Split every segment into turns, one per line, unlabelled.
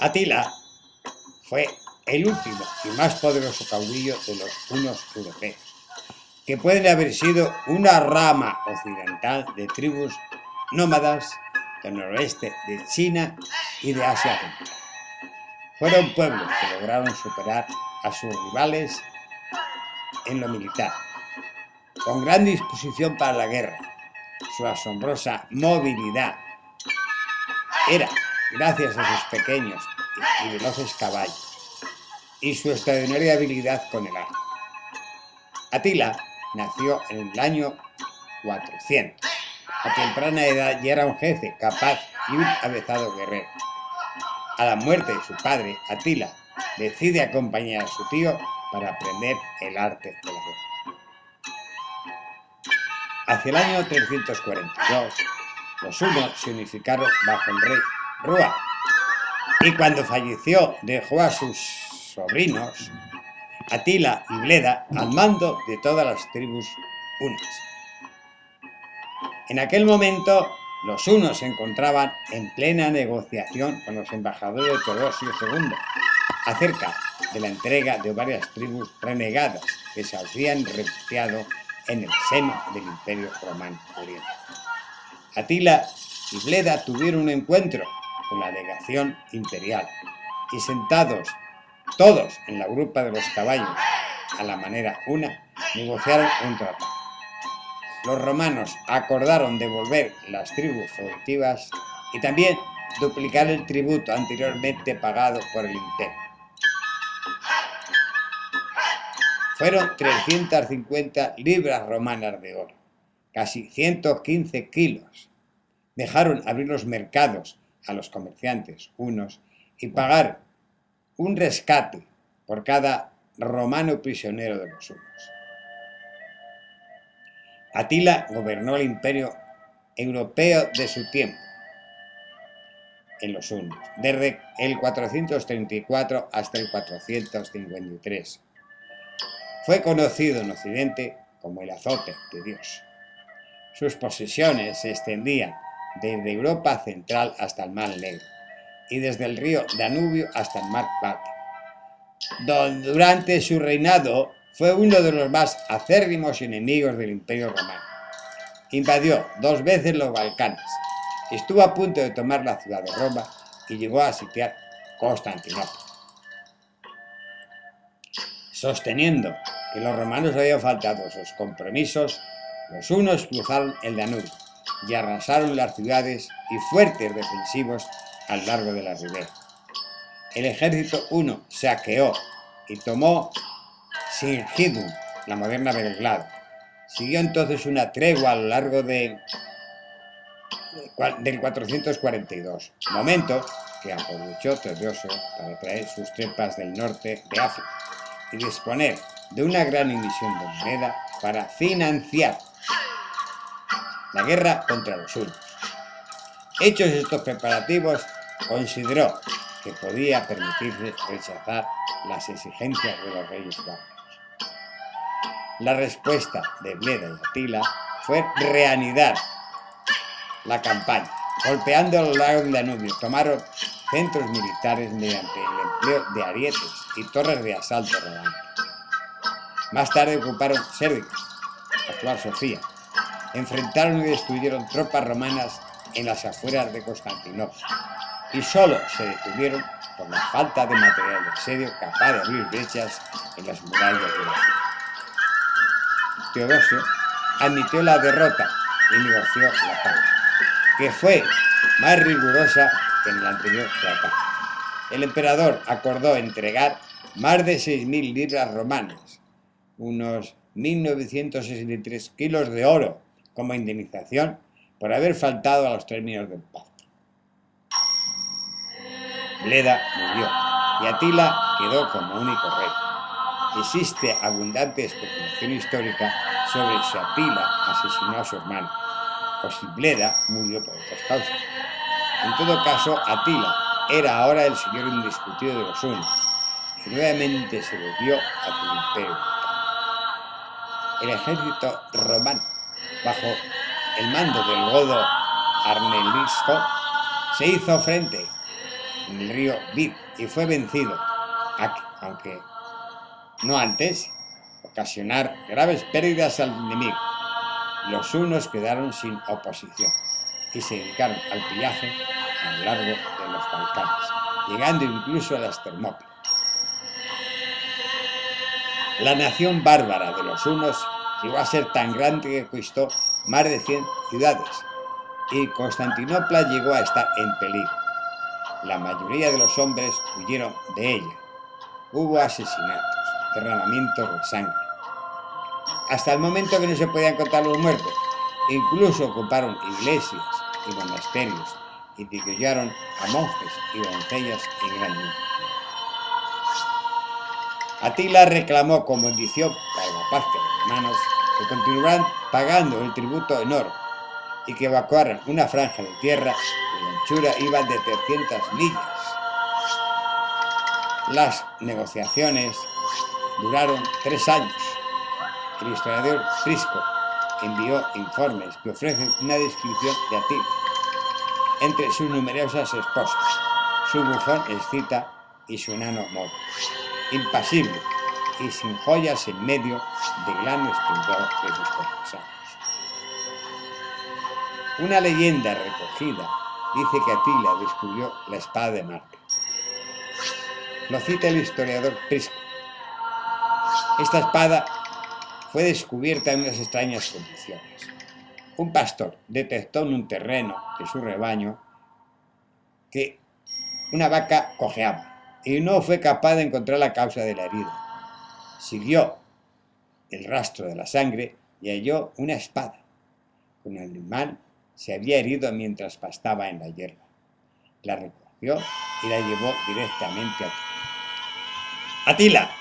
Atila fue el último y más poderoso caudillo de los hunos europeos, que pueden haber sido una rama occidental de tribus nómadas del noroeste de China y de Asia Central. Fueron pueblos que lograron superar a sus rivales en lo militar, con gran disposición para la guerra. Su asombrosa movilidad era gracias a sus pequeños y veloces caballos y su extraordinaria habilidad con el arco. Atila nació en el año 400. A temprana edad ya era un jefe capaz y un avezado guerrero. A la muerte de su padre, Atila decide acompañar a su tío para aprender el arte de la guerra. Hacia el año 342, los hunos se unificaron bajo el rey Rúa, y cuando falleció dejó a sus sobrinos Atila y Bleda al mando de todas las tribus hunas. En aquel momento, los hunos se encontraban en plena negociación con los embajadores de Teodosio II acerca de la entrega de varias tribus renegadas que se habían refugiado en el seno del Imperio Romano Oriente. Atila y Bleda tuvieron un encuentro con la legación imperial y, sentados todos en la grupa de los caballos a la manera una, negociaron un tratado. Los romanos acordaron devolver las tribus fugitivas y también duplicar el tributo anteriormente pagado por el imperio. Fueron 350 libras romanas de oro, casi 115 kilos. Dejaron abrir los mercados a los comerciantes hunos y pagar un rescate por cada romano prisionero de los hunos. Atila gobernó el imperio europeo de su tiempo en los hunos, desde el 434 hasta el 453. Fue conocido en Occidente como el azote de Dios. Sus posesiones se extendían desde Europa central hasta el Mar Negro y desde el río Danubio hasta el Mar Báltico. Durante su reinado fue uno de los más acérrimos enemigos del Imperio Romano. Invadió 2 veces los Balcanes, estuvo a punto de tomar la ciudad de Roma y llegó a sitiar Constantinopla. Sosteniendo que los romanos habían faltado sus compromisos, los hunos cruzaron el Danubio y arrasaron las ciudades y fuertes defensivos a lo largo de la ribera. El ejército huno saqueó y tomó Singidunum, la moderna Belgrado. Siguió entonces una tregua a lo largo del 442, momento que aprovechó Teodosio para traer sus tropas del norte de África y disponer de una gran emisión de moneda para financiar la guerra contra los hunos. Hechos estos preparativos, consideró que podía permitirse rechazar las exigencias de los reyes bárbaros. La respuesta de Bleda y Atila fue reanudar la campaña, golpeando a lo largo del Danubio. Tomaron centros militares mediante el empleo de arietes y torres de asalto romanas. Más tarde ocuparon Sérdica, actual Sofía. Enfrentaron y destruyeron tropas romanas en las afueras de Constantinopla y solo se detuvieron por la falta de material de asedio capaz de abrir brechas en las murallas de la ciudad. Teodosio admitió la derrota y negoció la paz, que fue más rigurosa que en el anterior tratado. El emperador acordó entregar más de 6.000 libras romanas, unos 1.963 kilos de oro, como indemnización por haber faltado a los términos del pacto. Bleda murió y Atila quedó como único rey. Existe abundante especulación histórica sobre si Atila asesinó a su hermano o si Bleda murió por otras causas. En todo caso, Atila era ahora el señor indiscutido de los hunos y nuevamente se volvió hacia el imperio. El ejército romano, bajo el mando del godo Arnelisco, se hizo frente en el río Vid y fue vencido, aunque no antes ocasionar graves pérdidas al enemigo. Los hunos quedaron sin oposición y se dedicaron al pillaje a lo largo de los Balcanes, llegando incluso a las Termópilas. La nación bárbara de los hunos llegó a ser tan grande que conquistó más de 100 ciudades y Constantinopla llegó a estar en peligro. La mayoría de los hombres huyeron de ella. Hubo asesinatos, derramamientos de sangre, hasta el momento que no se podían contar los muertos. Incluso ocuparon iglesias y monasterios y degollaron a monjes y doncellas en gran número. Atila reclamó como condición para la paz de los romanos que continuaran pagando el tributo en oro y que evacuaran una franja de tierra cuya anchura iba de 300 millas. Las negociaciones duraron 3 años. El historiador Prisco envió informes que ofrecen una descripción de Atila entre sus numerosas esposas, su bufón escita y su enano modo, impasible y sin joyas en medio del gran esplendor de sus cortesanos. Una leyenda recogida dice que Atila descubrió la espada de Marte. Lo cita el historiador Prisco. Esta espada fue descubierta en unas extrañas condiciones. Un pastor detectó en un terreno de su rebaño que una vaca cojeaba y no fue capaz de encontrar la causa de la herida. Siguió el rastro de la sangre y halló una espada. Un animal se había herido mientras pastaba en la hierba. La recogió y la llevó directamente a Atila. Atila,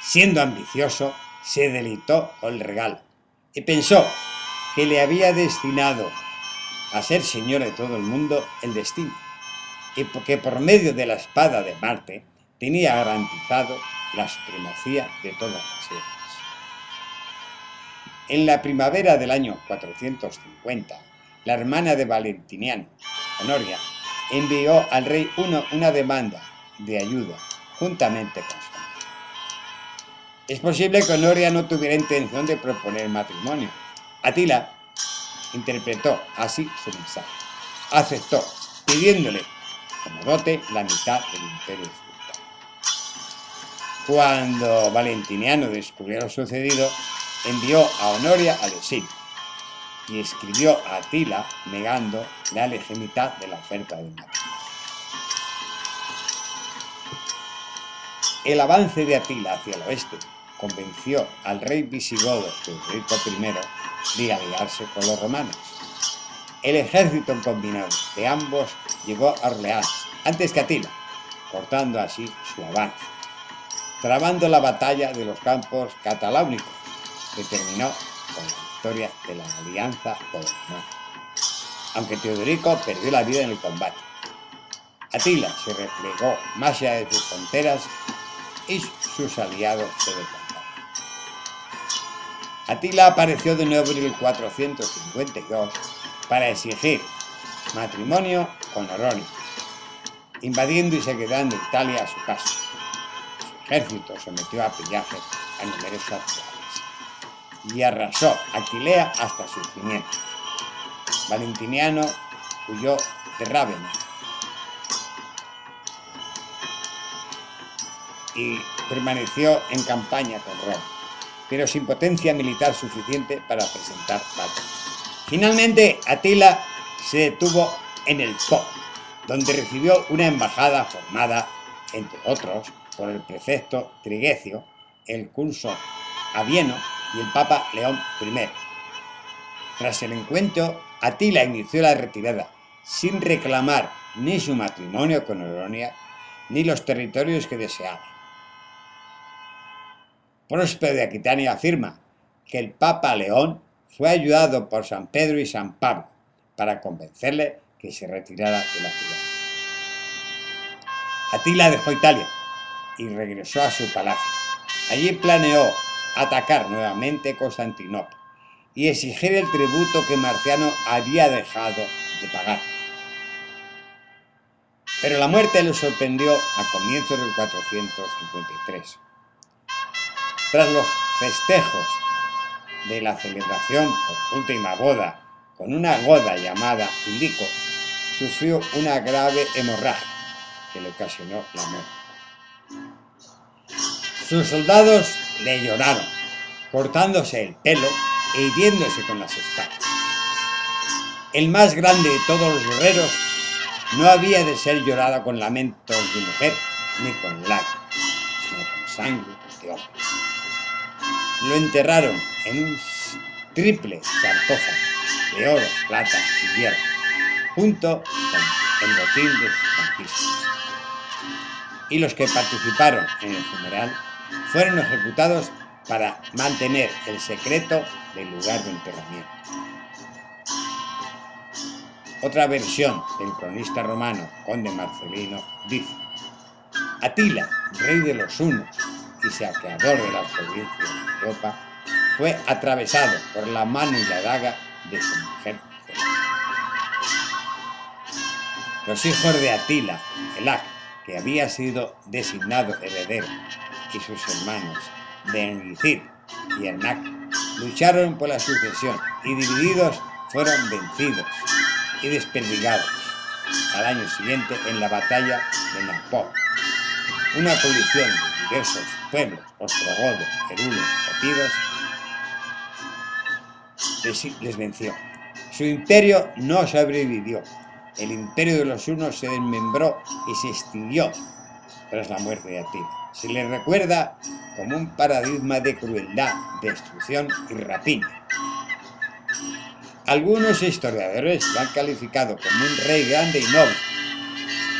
siendo ambicioso, se deleitó con el regalo y pensó que le había destinado a ser señor de todo el mundo el destino y que por medio de la espada de Marte tenía garantizado la supremacía de todas las guerras. En la primavera del año 450, la hermana de Valentiniano, Honoria, envió al rey una demanda de ayuda juntamente con su madre. Es posible que Honoria no tuviera intención de proponer matrimonio. Atila interpretó así su mensaje. Aceptó, pidiéndole como dote la mitad del imperio occidental. Cuando Valentiniano descubrió lo sucedido, envió a Honoria al exilio y escribió a Atila negando la legitimidad de la oferta de matrimonio. El avance de Atila hacia el oeste convenció al rey visigodo Teodorico I de aliarse con los romanos. El ejército combinado de ambos llegó a Orleans antes que Atila, cortando así su avance, trabando la batalla de los campos cataláunicos, que terminó con la victoria de la alianza con los romanos, aunque Teodorico perdió la vida en el combate. Atila se replegó más allá de sus fronteras y sus aliados se desbandaron. Atila apareció de nuevo en el 452 para exigir matrimonio con Oronia, invadiendo y saqueando Italia a su paso. Su ejército sometió a pillaje a numerosas ciudades y arrasó Aquilea hasta sus cimientos. Valentiniano huyó de Rávena y permaneció en campaña con Roma, pero sin potencia militar suficiente para presentar batalla. Finalmente, Atila se detuvo en el Po, donde recibió una embajada formada, entre otros, por el prefecto Trigecio, el cónsul Abieno y el Papa León I. Tras el encuentro, Atila inició la retirada, sin reclamar ni su matrimonio con Oronia, ni los territorios que deseaba. Próspero de Aquitania afirma que el Papa León fue ayudado por San Pedro y San Pablo para convencerle que se retirara de la ciudad. Atila dejó Italia y regresó a su palacio. Allí planeó atacar nuevamente Constantinopla y exigir el tributo que Marciano había dejado de pagar. Pero la muerte lo sorprendió a comienzos del 453. Tras los festejos de la celebración por su última boda con una goda llamada Lico, sufrió una grave hemorragia que le ocasionó la muerte. Sus soldados le lloraron, cortándose el pelo e hiriéndose con las espadas. El más grande de todos los guerreros no había de ser llorado con lamentos de mujer ni con lágrimas, sino con sangre de hombre. Lo enterraron en un triple sarcófago de oro, plata y hierro, junto con el botín de sus conquistas. Y los que participaron en el funeral fueron ejecutados para mantener el secreto del lugar de enterramiento. Otra versión del cronista romano Conde Marcelino dice: Atila, rey de los hunos y saqueador de las provincias de Europa, fue atravesado por la mano y la daga de su mujer Elac. Los hijos de Atila, Elac, que había sido designado heredero, y sus hermanos Denlicid y Ernac lucharon por la sucesión y divididos fueron vencidos y desperdigados al año siguiente en la batalla de Nampó. Una coalición de diversos pueblos ostrogodos, gerulos, epiros les venció. Su imperio no sobrevivió. El imperio de los hunos se desmembró y se extinguió tras la muerte de Atila. Se le recuerda como un paradigma de crueldad, destrucción y rapiña. Algunos historiadores lo han calificado como un rey grande y noble,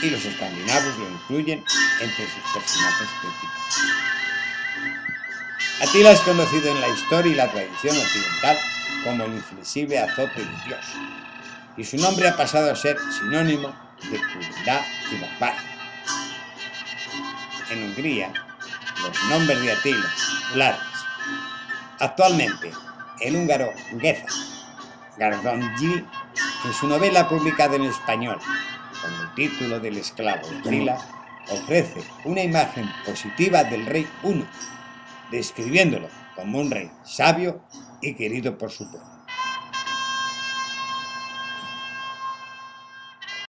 y los escandinavos lo incluyen entre sus personajes principales. Atila es conocido en la historia y la tradición occidental como el inflexible azote de Dios, y su nombre ha pasado a ser sinónimo de crueldad y barbarie. En Hungría, los nombres de Atila son largos. Actualmente, el húngaro Géza Gardonyi, en su novela publicada en español con el título del esclavo de Atila, ofrece una imagen positiva del rey huno, describiéndolo como un rey sabio y querido por su pueblo.